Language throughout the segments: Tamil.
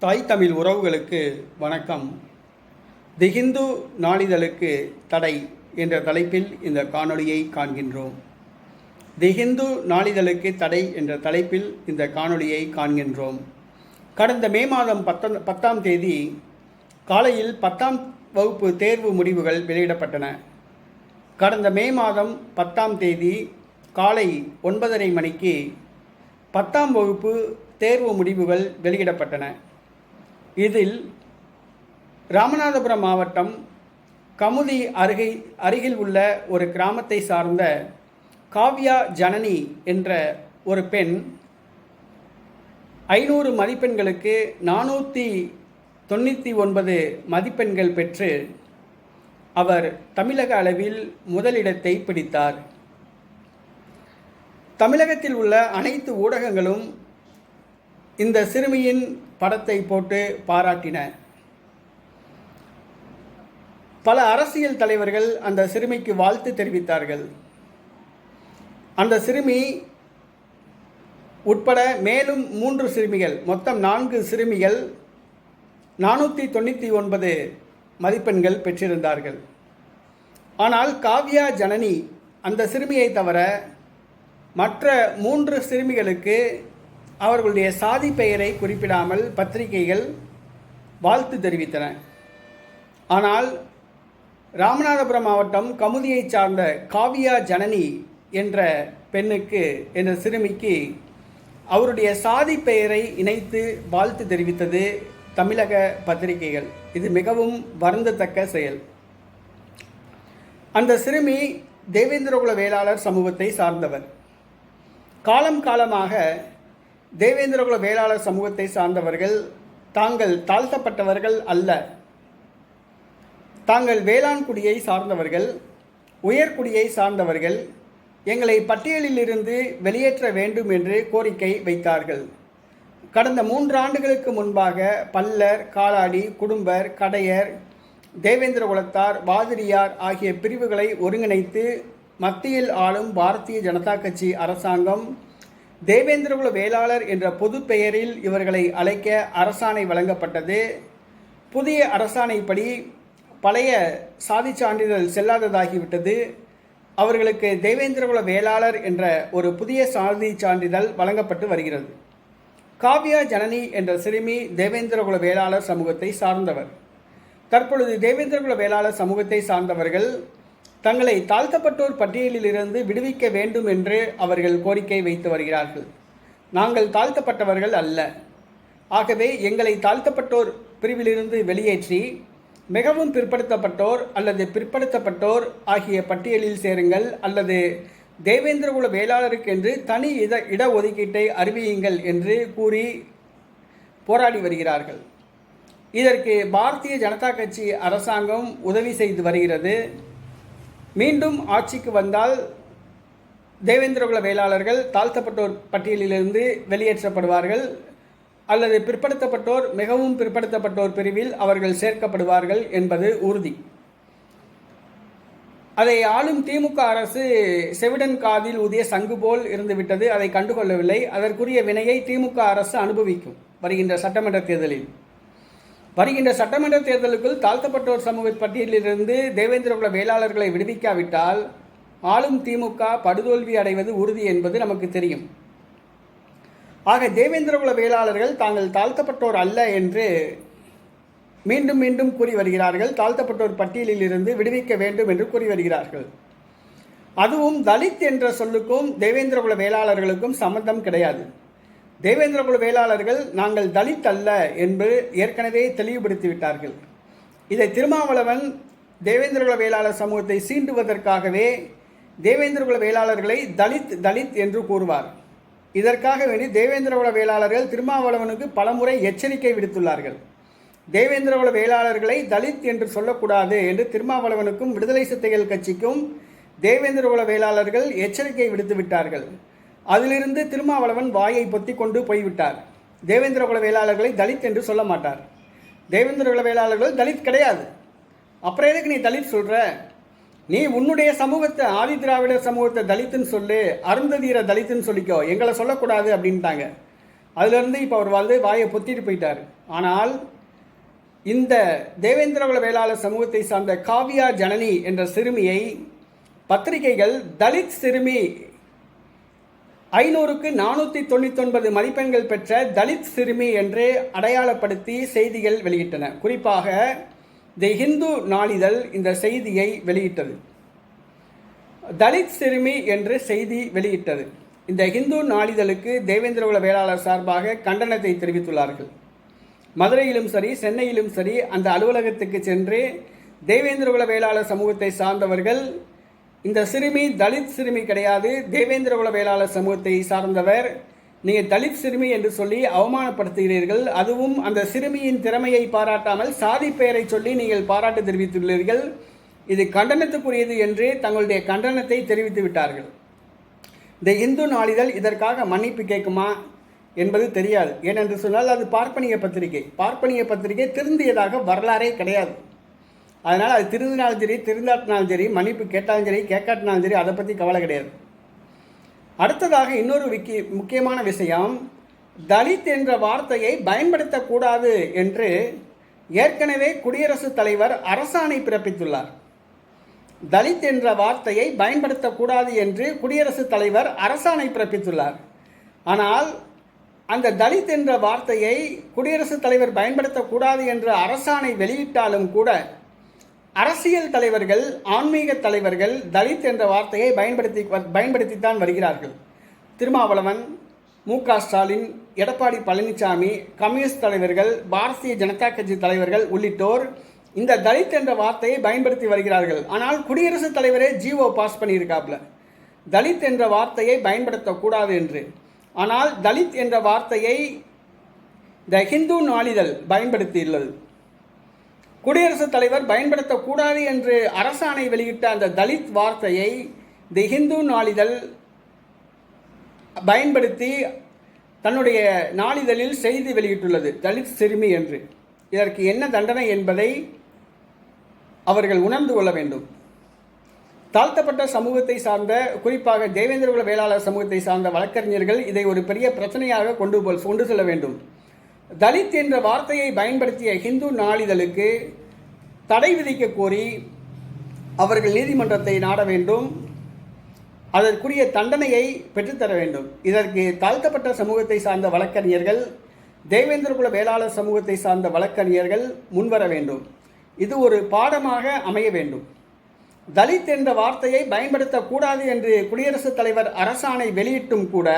தாய் தமிழ் உறவுகளுக்கு வணக்கம். தி ஹிந்து நாளிதழுக்கு தடை என்ற தலைப்பில் இந்த காணொளியை காண்கின்றோம். தி ஹிந்து நாளிதழுக்கு தடை என்ற தலைப்பில் இந்த காணொளியை காண்கின்றோம். கடந்த மே மாதம் 10ஆம் தேதி காலையில் 10ஆம் வகுப்பு தேர்வு முடிவுகள் வெளியிடப்பட்டன. கடந்த மே மாதம் 10ஆம் தேதி காலை 9:30 மணிக்கு 10ஆம் வகுப்பு தேர்வு முடிவுகள் வெளியிடப்பட்டன. இதில் ராமநாதபுரம் மாவட்டம் கமுதி அருகில் உள்ள ஒரு கிராமத்தை சார்ந்த காவ்யா ஜனனி என்ற ஒரு பெண் 500 மதிப்பெண்களுக்கு 499 மதிப்பெண்கள் பெற்று அவர் தமிழக அளவில் முதலிடத்தை பிடித்தார். தமிழகத்தில் உள்ள அனைத்து ஊடகங்களும் இந்த சிறுமியின் படத்தை போட்டு பாராட்டின. பல அரசியல் தலைவர்கள் அந்த சிறுமிக்கு வாழ்த்து தெரிவித்தார்கள். அந்த சிறுமி உட்பட மேலும் 3 சிறுமிகள், மொத்தம் 4 சிறுமிகள் 499 மதிப்பெண்கள் பெற்றிருந்தார்கள். ஆனால் காவ்யா ஜனனி அந்த சிறுமியை தவிர மற்ற 3 சிறுமிகளுக்கு அவர்களுடைய சாதி பெயரை குறிப்பிடாமல் பத்திரிகைகள் வாழ்த்து தெரிவித்தன. ஆனால் ராமநாதபுரம் மாவட்டம் கமுதியை சார்ந்த காவ்யா ஜனனி என்ற சிறுமிக்கு அவருடைய சாதி பெயரை இணைத்து வாழ்த்து தெரிவித்தது தமிழக பத்திரிகைகள். இது மிகவும் வருந்தத்தக்க செயல். அந்த சிறுமி தேவேந்திரகுல வேளாளர் சமூகத்தை சார்ந்தவர். காலமாக தேவேந்திரகுல வேளாளர் சமூகத்தை சார்ந்தவர்கள் தாங்கள் தாழ்த்தப்பட்டவர்கள் அல்ல, தாங்கள் வேளாண் குடியை சார்ந்தவர்கள், உயர்குடியை சார்ந்தவர்கள், எங்களை பட்டியலிலிருந்து வெளியேற்ற வேண்டும் என்று கோரிக்கை வைத்தார்கள். கடந்த 3 ஆண்டுகளுக்கு முன்பாக பல்லர், காலாடி, குடும்பர், கடையர், தேவேந்திர குலத்தார், வாதிரியார் ஆகிய பிரிவுகளை ஒருங்கிணைத்து மத்தியில் ஆளும் பாரதிய ஜனதா கட்சி அரசாங்கம் தேவேந்திரகுல வேளாளர் என்ற பொது பெயரில் இவர்களை அழைக்க அரசாணை வழங்கப்பட்டது. புதிய அரசாணைப்படி பழைய சாதி சான்றிதழ் செல்லாததாகிவிட்டது. அவர்களுக்கு தேவேந்திரகுல வேளாளர் என்ற ஒரு புதிய சாதி சான்றிதழ் வழங்கப்பட்டு வருகிறது. காவ்யா ஜனனி என்ற சிறுமி தேவேந்திரகுல வேளாளர் சமூகத்தை சார்ந்தவர். தற்பொழுது தேவேந்திரகுல வேளாளர் சமூகத்தை சார்ந்தவர்கள் தங்களை தாழ்த்தப்பட்டோர் பட்டியலிலிருந்து விடுவிக்க வேண்டும் என்று அவர்கள் கோரிக்கை வைத்து வருகிறார்கள். நாங்கள் தாழ்த்தப்பட்டவர்கள் அல்ல, ஆகவே எங்களை தாழ்த்தப்பட்டோர் பிரிவிலிருந்து வெளியேற்றி மிகவும் பிற்படுத்தப்பட்டோர் அல்லது பிற்படுத்தப்பட்டோர் ஆகிய பட்டியலில் சேருங்கள், அல்லது தேவேந்திரகுல வேளாளருக்கு என்று தனி இடஒதுக்கீட்டை அறிவியுங்கள் என்று கூறி போராடி வருகிறார்கள். இதற்கு பாரதிய ஜனதா கட்சி அரசாங்கம் உதவி செய்து வருகிறது. மீண்டும் ஆட்சிக்கு வந்தால் தேவேந்திரகுல வேளாளர்கள் தாழ்த்தப்பட்டோர் பட்டியலிலிருந்து வெளியேற்றப்படுவார்கள், அல்லது பிற்படுத்தப்பட்டோர், மிகவும் பிற்படுத்தப்பட்டோர் பிரிவில் அவர்கள் சேர்க்கப்படுவார்கள் என்பது உறுதி. அதை ஆளும் திமுக அரசு செவிடன் காதில் ஊதிய சங்கு போல் இருந்துவிட்டது. அதை கண்டுகொள்ளவில்லை. அதற்குரிய வினையை திமுக அரசு அனுபவிக்கும் வருகின்ற சட்டமன்ற தேர்தலில். வருகின்ற சட்டமன்ற தேர்தலுக்குள் தாழ்த்தப்பட்டோர் சமூக பட்டியலிலிருந்து தேவேந்திரகுல வேளாளர்களை விடுவிக்காவிட்டால் ஆளும் திமுக படுதோல்வி அடைவது உறுதி என்பது நமக்கு தெரியும். ஆக தேவேந்திரகுல வேளாளர்கள் தாங்கள் தாழ்த்தப்பட்டோர் அல்ல என்று மீண்டும் மீண்டும் கூறி வருகிறார்கள். தாழ்த்தப்பட்டோர் பட்டியலிலிருந்து விடுவிக்க வேண்டும் என்று கூறி வருகிறார்கள். அதுவும் தலித் என்ற சொல்லுக்கும் தேவேந்திரகுல வேளாளர்களுக்கும் சம்பந்தம் கிடையாது. தேவேந்திரகுல வேளாளர்கள் நாங்கள் தலித் அல்ல என்று ஏற்கனவே தெளிவுபடுத்திவிட்டார்கள். இதை திருமாவளவன் தேவேந்திரகுல வேளாளர் சமூகத்தை சீண்டுவதற்காகவே தேவேந்திரகுல வேளாளர்களை தலித் என்று கூறுவார். இதற்காக வேண்டி தேவேந்திரகுல வேளாளர்கள் திருமாவளவனுக்கு பலமுறை எச்சரிக்கை விடுத்துள்ளார்கள். தேவேந்திரகுல வேளாளர்களை தலித் என்று சொல்லக்கூடாது என்று திருமாவளவனுக்கும் விடுதலை சிறுத்தைகள் கட்சிக்கும் தேவேந்திரகுல வேளாளர்கள் எச்சரிக்கை விடுத்து விட்டார்கள். அதிலிருந்து திருமாவளவன் வாயை பொத்தி கொண்டு போய்விட்டார். தேவேந்திரகுல வேளாளர்களை தலித் என்று சொல்ல மாட்டார். தேவேந்திரகுல வேளாளர்கள் தலித் கிடையாது. அப்புறம் எதுக்கு நீ தலித் சொல்கிற? நீ உன்னுடைய சமூகத்தை, ஆதி திராவிடர் சமூகத்தை தலித்துன்னு சொல்லு, அருந்ததீர தலித்துன்னு சொல்லிக்கோ, எங்களை சொல்லக்கூடாது அப்படின்ட்டாங்க. அதிலிருந்து இப்போ அவர் வாயை பொத்திட்டு போயிட்டார். ஆனால் இந்த தேவேந்திரகுல வேளாளர் சமூகத்தை சார்ந்த காவியா ஜனனி என்ற சிறுமியை பத்திரிகைகள் தலித் சிறுமி 500க்கு 499 மதிப்பெண்கள் பெற்ற தலித் சிறுமி என்று அடையாளப்படுத்தி செய்திகள் வெளியிட்டன. குறிப்பாக தி ஹிந்து நாளிதழ் இந்த செய்தியை வெளியிட்டது. தலித் சிறுமி என்று செய்தி வெளியிட்டது. இந்த ஹிந்து நாளிதழுக்கு தேவேந்திரகுல வேளாளர் சார்பாக கண்டனத்தை தெரிவித்துள்ளார்கள். மதுரையிலும் சரி, சென்னையிலும் சரி, அந்த அலுவலகத்துக்கு சென்று தேவேந்திரகுல வேளாளர் சமூகத்தை சார்ந்தவர்கள், இந்த சிறுமி தலித் சிறுமி கிடையாது, தேவேந்திரகுல வேளாளர் சமூகத்தை சார்ந்தவர், நீங்கள் தலித் சிறுமி என்று சொல்லி அவமானப்படுத்துகிறீர்கள், அதுவும் அந்த சிறுமியின் திறமையை பாராட்டாமல் சாதி பெயரை சொல்லி நீங்கள் பாராட்டு தெரிவித்துள்ளீர்கள், இது கண்டனத்துக்குரியது என்று தங்களுடைய கண்டனத்தை தெரிவித்து விட்டார்கள். இந்த இந்து நாளிதழ் இதற்காக மன்னிப்பு கேட்குமா என்பது தெரியாது. ஏனென்று சொன்னால் அது பார்ப்பனிய பத்திரிகை. பார்ப்பனிய பத்திரிகை திருந்தியதாக வரலாறே கிடையாது. அதனால் அது திருந்தினாலும் சரி, திருந்தாட்டினாலும் சரி, மன்னிப்பு கேட்டாலும் சரி, கேட்காட்டினாலும் சரி, அதை பற்றி கவலை கிடையாது. அடுத்ததாக இன்னொரு முக்கியமான விஷயம், தலித் என்ற வார்த்தையை பயன்படுத்தக்கூடாது என்று ஏற்கனவே குடியரசுத் தலைவர் அரசாணை பிறப்பித்துள்ளார். தலித் என்ற வார்த்தையை பயன்படுத்தக்கூடாது என்று குடியரசுத் தலைவர் அரசாணை பிறப்பித்துள்ளார். ஆனால் அந்த தலித் என்ற வார்த்தையை குடியரசுத் தலைவர் பயன்படுத்தக்கூடாது என்று அரசாணை வெளியிட்டாலும் கூட அரசியல் தலைவர்கள், ஆன்மீக தலைவர்கள் தலித் என்ற வார்த்தையை பயன்படுத்தித்தான் வருகிறார்கள். திருமாவளவன், மு.க. ஸ்டாலின், எடப்பாடி பழனிசாமி, கம்யூனிஸ்ட் தலைவர்கள், பாரதிய ஜனதா கட்சி தலைவர்கள் உள்ளிட்டோர் இந்த தலித் என்ற வார்த்தையை பயன்படுத்தி வருகிறார்கள். ஆனால் குடியரசுத் தலைவரே ஜிஓ பாஸ் பண்ணியிருக்காப்புல தலித் என்ற வார்த்தையை பயன்படுத்தக்கூடாது என்று. ஆனால் தலித் என்ற வார்த்தையை த ஹிந்து நாளிதழ் பயன்படுத்தியுள்ளது. குடியரசுத் தலைவர் பயன்படுத்தக்கூடாது என்று அரசாணை வெளியிட்ட அந்த தலித் வார்த்தையை தி ஹிந்து நாளிதழ் பயன்படுத்தி தன்னுடைய நாளிதழில் செய்தி வெளியிட்டுள்ளது, தலித் சிறுமி என்று. இதற்கு என்ன தண்டனை என்பதை அவர்கள் உணர்ந்து கொள்ள வேண்டும். தாழ்த்தப்பட்ட சமூகத்தை சார்ந்த, குறிப்பாக தேவேந்திரகுல வேளாளர் சமூகத்தை சார்ந்த வழக்கறிஞர்கள் இதை ஒரு பெரிய பிரச்சனையாக கொண்டு செல்ல வேண்டும். தலித் என்ற வார்த்தையை பயன்படுத்திய ஹிந்து நாளிதழுக்கு தடை விதிக்க கோரி அவர்கள் நீதிமன்றத்தை நாட வேண்டும், அதற்குரிய தண்டனையை பெற்றுத்தர வேண்டும். இதற்கு தாழ்த்தப்பட்ட சமூகத்தை சார்ந்த வழக்கறிஞர்கள், தேவேந்திரகுல வேளாளர் சமூகத்தை சார்ந்த வழக்கறிஞர்கள் முன்வர வேண்டும். இது ஒரு பாடமாக அமைய வேண்டும். தலித் என்ற வார்த்தையை பயன்படுத்தக்கூடாது என்று குடியரசுத் தலைவர் அரசாணை வெளியிட்டும் கூட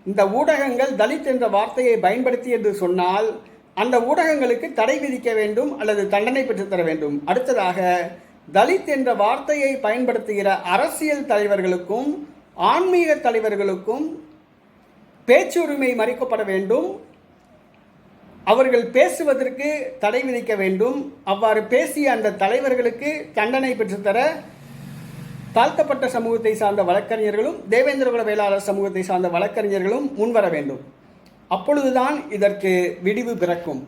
இந்த ஊடகங்கள் தலித் என்ற வார்த்தையை பயன்படுத்தி என்று சொன்னால் அந்த ஊடகங்களுக்கு தடை விதிக்க வேண்டும் அல்லது தண்டனை பெற்றுத்தர வேண்டும். அடுத்ததாக, தலித் என்ற வார்த்தையை பயன்படுத்துகிற அரசியல் தலைவர்களுக்கும் ஆன்மீக தலைவர்களுக்கும் பேச்சுரிமை மறுக்கப்பட வேண்டும். அவர்கள் பேசுவதற்கு தடை விதிக்க வேண்டும். அவ்வாறு பேசிய அந்த தலைவர்களுக்கு தண்டனை பெற்றுத்தர தாழ்த்தப்பட்ட சமூகத்தை சார்ந்த வழக்கறிஞர்களும் தேவேந்திரகுல வேளாளர் சமூகத்தை சார்ந்த வழக்கறிஞர்களும் முன்வர வேண்டும். அப்பொழுதுதான் இதற்கு விடிவு பிறக்கும்.